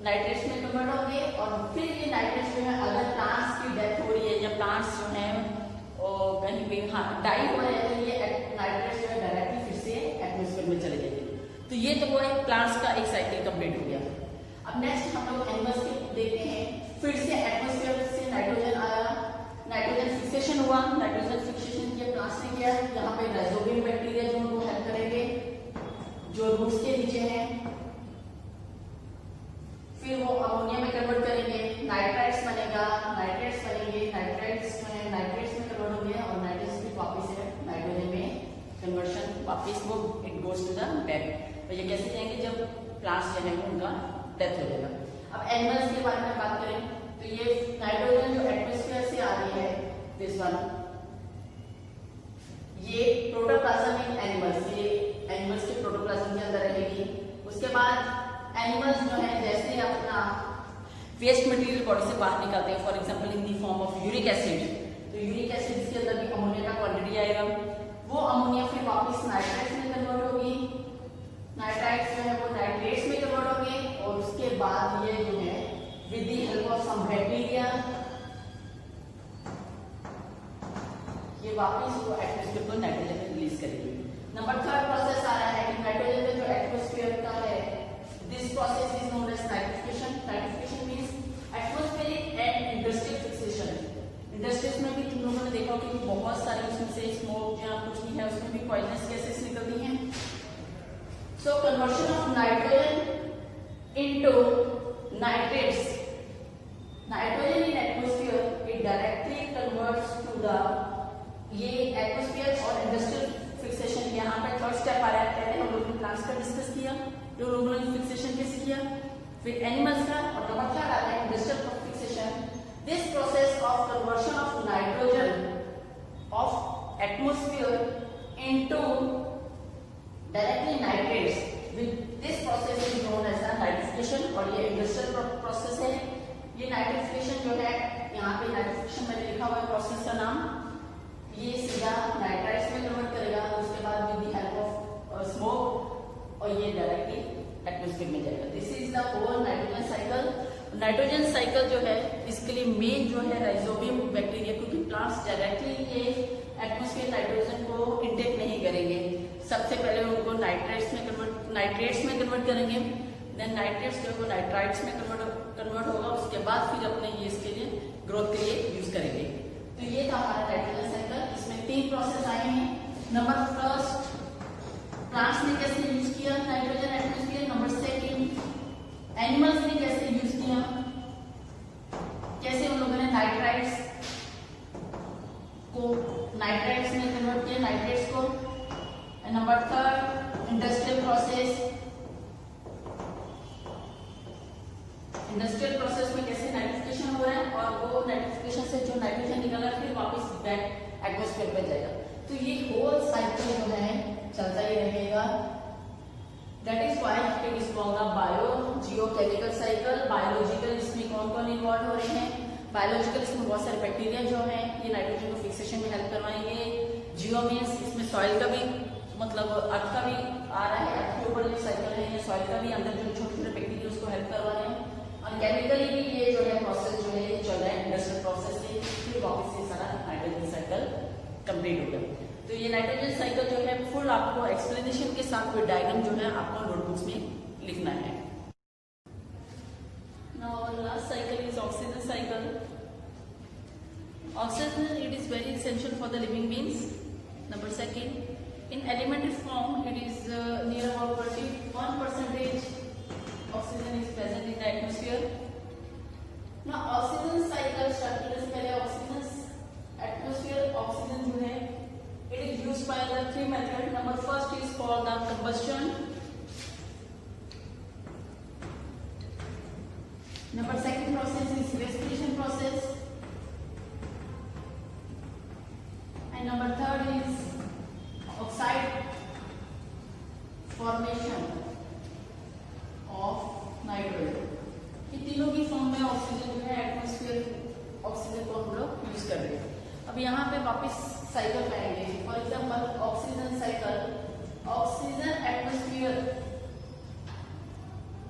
नाइट्रेट्स में कन्वर्ट होंगे और फिर ये नाइट्रेट्स जो है अगर प्लांट्स की डेथ हो रही है या प्लांट्स जो है कहीं पे डाई हो रहे हैं तो ये नाइट्रेट्स जो है डायरेक्टली फिर से एटमॉस्फेयर में चले जाएंगे। तो ये तो वो एक प्लांट्स का एक साइकिल कंप्लीट हो गया। अब नेक्स्ट हम लोग एनिमल्स के देखते हैं। फिर से एटमॉस्फेयर से नाइट्रोजन आया, नाइट्रोजन फिक्सेशन हुआ, नाइट्रोजन फिक्सेशन किया प्लांट्स ने किया, यहाँ पे राइजोबियम बैक्टीरिया जो उनको हेल्प करेंगे जो रूट्स के नीचे हैं। फिर वो अमोनिया में कन्वर्ट करेंगे, नाइट्राइट्स बनेगा, नाइट्रेट्स बनेंगे, नाइट्राइट्स जो है नाइट्रेट्स में कन्वर्ट होंगे और नाइट्रेट्स फिर वापस है नाइट्रोजन में कन्वर्शन वापस वो it goes to the back. तो ये कैसे जाएंगे जब प्लांट्स जो है उनका डेथ हो जाएगा। अब एनिमल्स के बारे में बात करें तो ये नाइट्रोजन जो एटमॉस्फेयर से आ रही है दिस वन, ये प्रोटोप्लाज्म इन एनिमल्स, ये एनिमल्स के प्रोटोप्लाज्म के अंदर रहेगी। उसके बाद एनिमल्स जो है जैसे अपना वेस्ट मटेरियल बॉडी से बाहर निकालते हैं, for example in the form of uric acid, तो यूरिक एसिड के अंदर भी अमोनिया का क्वांटिटी आएगा। वो अमोनिया फिर वापस नाइट्राइट्स में कन्वर्ट होगी, नाइट्राइट्स जो है वो नाइट्रेट्स में कन्वर्ट होंगे और उसके बाद ये जो है with the help of some bacteria ये वापस वो एटमॉस्फेयर को नाइट्रोजन में रिलीज करेगी। नंबर थर्ड प्रोसेस आ रहा है कि नाइट्रोजन में जो एटमॉस्फेयर का है this process is known as nitrification. Nitrification means atmospheric and industrial fixation. Industries में भी तुम लोगों ने देखा होगा कि बहुत सारी उसमें से स्मोक या कुछ भी है उसमें भी पॉइजनस गैसेस निकलती हैं। So conversion of nitrogen into nitrates. Nitrogen in atmosphere it directly converts to the ये एटमॉस्फेयर और इंडस्ट्रियल फिक्सेशन। यहाँ पे थर्ड स्टेप आ रहा है, पहले हम लोगों ने प्लांट्स का डिस्कस किया, जो लोगों ने फिक्सेशन कैसे किया, फिर एनिमल्स का, और नंबर थर्ड आ रहा है industrial fixation. This process of conversion of nitrogen of atmosphere into directly nitrates, with this process is known as the nitrification और ये इंडस्ट्रियल प्रोसेस है। ये नाइट्रिफिकेशन जो है यहाँ पे नाइट्रिफिकेशन मैंने लिखा हुआ है प्रोसेस का नाम, ये सीधा नाइट्राइट्स में कन्वर्ट करेगा, उसके बाद with the help of smoke और ये डायरेक्टली एटमॉस्फेयर में जाएगा। This is the whole nitrogen cycle. Nitrogen cycle जो है इसके लिए मेन जो है राइजोबियम बैक्टीरिया, क्योंकि प्लांट्स डायरेक्टली ये एटमॉस्फेयर नाइट्रोजन को इंटेक नहीं करेंगे, सबसे पहले उनको नाइट्रेट्स में कन्वर्ट करेंगे, देन नाइट्रेट्स जो है वो नाइट्राइट्स में कन्वर्ट होगा, उसके बाद फिर अपने ये इसके लिए ग्रोथ के लिए यूज करेंगे। तो ये था हमारा नाइट्रोजन साइकिल। इसमें 3 प्रोसेस आए हैं। नंबर फर्स्ट प्लांट्स ने कैसे यूज किया nitrogen atmosphere, number second animals ने कैसे यूज किया, कैसे उन लोगों ने नाइट्राइट्स में कन्वर्ट किया नाइट्रेट्स को, and number third industrial process में कैसे नाइट्रिफिकेशन हो रहा है और वो नाइट्रिफिकेशन से जो नाइट्रोजन निकला फिर वापस बैक एटमॉस्फेयर पे जाएगा। तो ये होल साइकिल जो है चलता ही रहेगा। That is why it is called the bio geochemical cycle. Biological इसमें कौन कौन इन्वॉल्व हो रहे हैं, बायोलॉजिकल इसमें बहुत सारे बैक्टीरिया जो हैं ये नाइट्रोजन को फिक्सेशन में हेल्प करवाएंगे। जियो मींस इसमें सॉइल का भी मतलब अर्थ का भी आ रहा है, अर्थ के ऊपर जो साइकिल है ये सॉइल का भी अंदर जो छोटे छोटे बैक्टीरिया उसको हेल्प करवा रहे हैं। और केमिकली भी ये जो है प्रोसेस जो है ये चल रहा है इंडस्ट्रियल प्रोसेस से, फिर वापस ये सारा नाइट्रोजन साइकिल कंप्लीट हो गया। तो ये नाइट्रोजन साइकिल जो है फुल आपको एक्सप्लेनेशन के साथ कोई डायग्राम जो है आपको नोटबुक्स में लिखना है। Now last cycle is oxygen cycle. Oxygen it is very essential for the living beings. Number second In elementary form, it is near about 21% oxygen is present in the atmosphere. Now, oxygen cycle start करने से पहले atmosphere oxygen जो है, it is used by the three methods. Number first is called the combustion. Number second process is respiration process. And number third is oxide formation of nitrogen. ये तीनों की फॉर्म में ऑक्सीजन जो है एटमॉस्फेयर ऑक्सीजन को हम लोग यूज कर रहे हैं। अब यहाँ पे वापस साइकिल में आएंगे। For example oxygen cycle, oxygen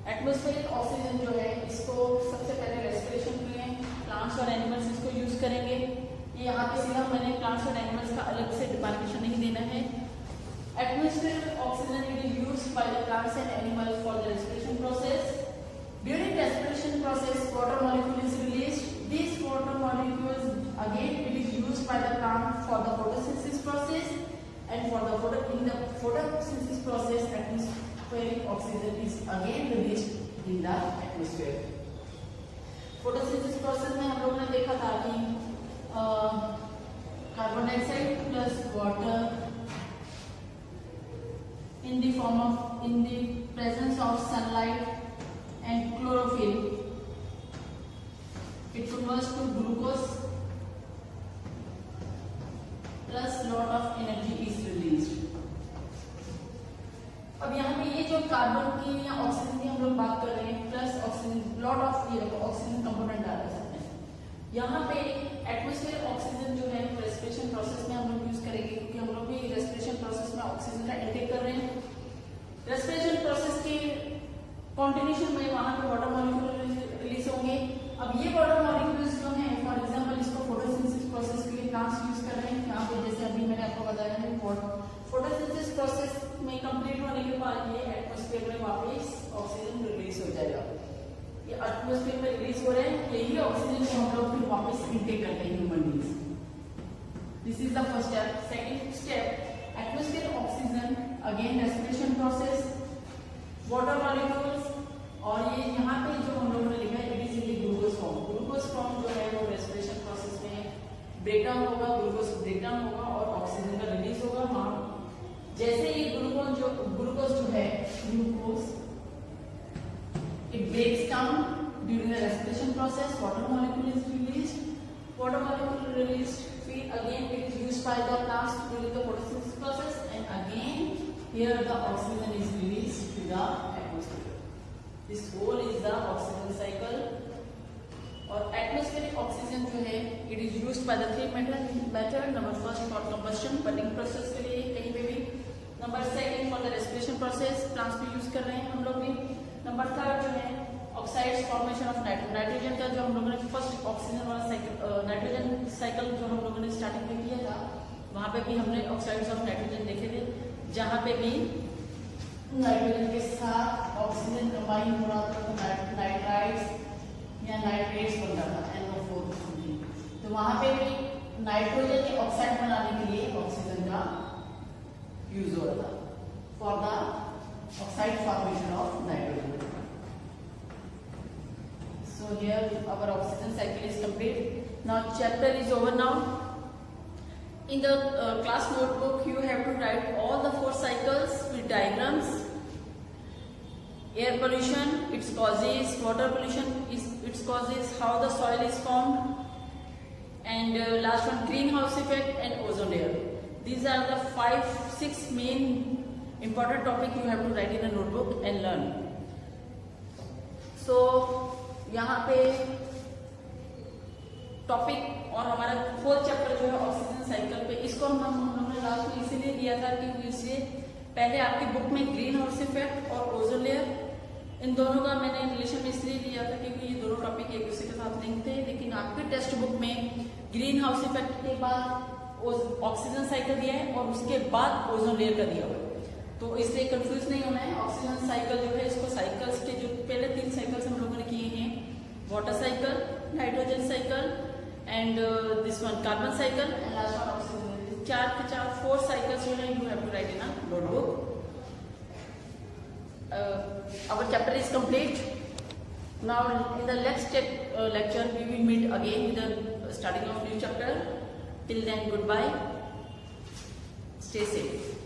atmospheric oxygen जो है इसको सबसे पहले रेस्पिरेशन के लिए प्लांट्स और एनिमल्स इसको यूज करेंगे। ये यहाँ पे सीधा मैंने प्लांट्स और एनिमल्स का अलग से डिमार्केशन नहीं देना है। Atmospheric oxygen it is used by the plants and animals for the respiration process. During respiration process, water molecule is released. These water molecules again it is used by the plant for the photosynthesis process, and for the photosynthesis process, atmospheric oxygen is again released in the atmosphere. Photosynthesis process में हम लोगों ने देखा था कि carbon dioxide plus water in the presence of sunlight and chlorophyll, it converts to glucose plus lot of energy is released. अब यहाँ पे ये जो कार्बन की या ऑक्सीजन की हम लोग बात कर रहे हैं प्लस ऑक्सीजन लॉट ऑफ ये देखो ऑक्सीजन कंपोनेंट डाल सकते हैं। यहाँ पे एटमॉस्फेयर ऑक्सीजन जो है रेस्पिरेशन प्रोसेस में हम लोग यूज करेंगे क्योंकि हम लोग भी रेस्पिरेशन प्रोसेस में ऑक्सीजन का इंटेक कर रहे हैं। रेस्पिरेशन प्रोसेस के कॉन्टिन्यूशन में वहां पे वाटर मॉलिक्यूल रिलीज होंगे। अब ये वाटर मॉलिक्यूल्स जो हैं फॉर एग्जांपल इसको फोटोसिंथेसिस प्रोसेस के लिए प्लांट्स यूज कर रहे हैं। यहाँ पे जैसे अभी मैंने आपको बताया है फोटोसिंथेसिस प्रोसेस में कंप्लीट होने के बाद ये एटमॉस्फेयर में वापस ऑक्सीजन रिलीज हो जाएगा। ये एटमॉस्फेयर में रिलीज हो रहे हैं, यही ऑक्सीजन को हम लोग फिर वापस इंटेक करते हैं human beings. This is the first step. Second step atmosphere oxygen again respiration process, water molecules और ये यहाँ पे जो हम लोगों ने लिखा है it is in glucose form. Glucose form जो है वो रेस्पिरेशन प्रोसेस में ब्रेकडाउन होगा, ग्लूकोज ब्रेकडाउन होगा और ऑक्सीजन का रिलीज होगा। वहां जैसे ये ग्लूकोज जो है glucose it breaks down during the respiration process, water molecule is released. Water molecule released फिर again it is used by the plants during the photosynthesis process and again here the oxygen is released to the atmosphere. This whole is the oxygen cycle. और atmospheric oxygen जो है it is used by the three method. Number first for combustion burning process के लिए कहीं पे भी। Number second for the respiration process plants भी use कर रहे हैं हम लोग भी। Number third जो है oxides formation of nitrogen का जो हम लोगों ने फर्स्ट ऑक्सीजन वाला साइकिल नाइट्रोजन साइकिल जो हम लोगों ने स्टार्टिंग में किया था वहां पे भी हमने ऑक्साइड्स ऑफ नाइट्रोजन देखे थे जहां पे भी नाइट्रोजन के साथ ऑक्सीजन कंबाइन हो रहा था तो नाइट्राइड्स या नाइट्रेट्स बन रहा था NO4। तो वहां पे भी नाइट्रोजन के ऑक्साइड बनाने के लिए ऑक्सीजन का यूज हो रहा था for the oxide formation of nitrogen. So here our oxygen cycle is complete. Now chapter is over now. In the class notebook, you have to write all the 4 cycles with diagrams. Air pollution, its causes, water pollution, its causes, how the soil is formed, and last one, greenhouse effect and ozone layer. These are the 5-6 main important topic you have to write in a notebook and learn. So, यहाँ पे टॉपिक और हमारा 4th चैप्टर जो है ऑक्सीजन साइकिल पे इसको हम लोगों ने लास्ट में इसीलिए दिया था कि इसलिए पहले आपकी बुक में ग्रीन हाउस इफेक्ट और ओजोन लेयर इन दोनों का मैंने रिलेशन इसलिए दिया था क्योंकि ये दोनों टॉपिक एक दूसरे के साथ लिंक थे। लेकिन आपके टेक्स्ट बुक में ग्रीन हाउस इफेक्ट के बाद ऑक्सीजन साइकिल दिया है और उसके बाद ओजोन लेयर का दिया हुआ है, तो इसलिए कंफ्यूज नहीं होना है। ऑक्सीजन साइकिल जो है इसको साइकिल्स के जो पहले 3 साइकिल्स हम लोगों ने किए हैं water cycle, nitrogen cycle and this one carbon cycle and last one oxygen, 4 cycles you have to write in a notebook. Our chapter is complete. Now in the next lecture we will meet again with the starting of new chapter. Till then, goodbye. Stay safe.